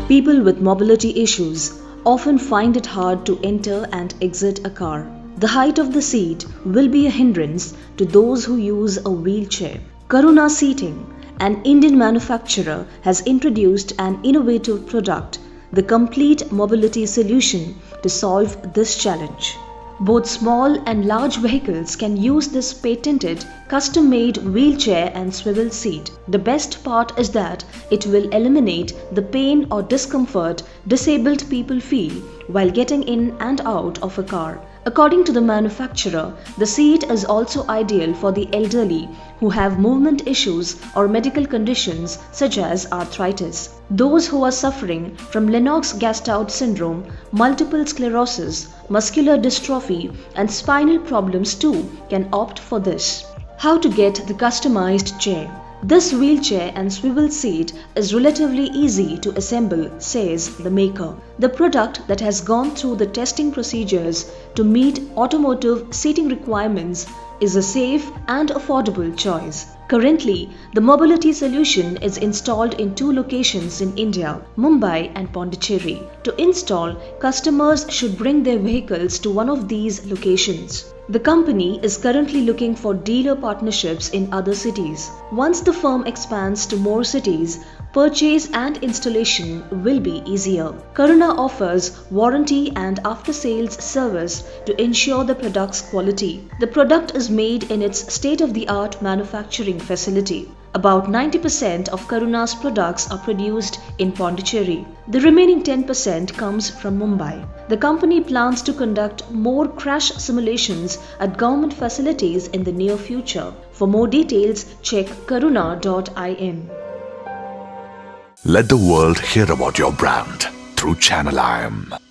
People with mobility issues often find it hard to enter and exit a car. The height of the seat will be a hindrance to those who use a wheelchair. Caruna Seating, an Indian manufacturer, has introduced an innovative product, the complete mobility solution, to solve this challenge. Both small and large vehicles can use this patented, custom-made wheelchair and swivel seat. The best part is that it will eliminate the pain or discomfort disabled people feel while getting in and out of a car. According to the manufacturer, the seat is also ideal for the elderly who have movement issues or medical conditions such as arthritis. Those who are suffering from Lennox-Gastaut syndrome, multiple sclerosis, muscular dystrophy and spinal problems too can opt for this. How to get the customized chair? This wheelchair and swivel seat is relatively easy to assemble, says the maker. The product that has gone through the testing procedures to meet automotive seating requirements is a safe and affordable choice. Currently, the mobility solution is installed in 2 locations in India, Mumbai and Pondicherry. To install, customers should bring their vehicles to one of these locations. The company is currently looking for dealer partnerships in other cities. Once the firm expands to more cities, purchase and installation will be easier. Caruna offers warranty and after-sales service to ensure the product's quality. The product is made in its state-of-the-art manufacturing facility. About 90% of Caruna's products are produced in Pondicherry. The remaining 10% comes from Mumbai. The company plans to conduct more crash simulations at government facilities in the near future. For more details, check caruna.in. Let the world hear about your brand through Channel IM.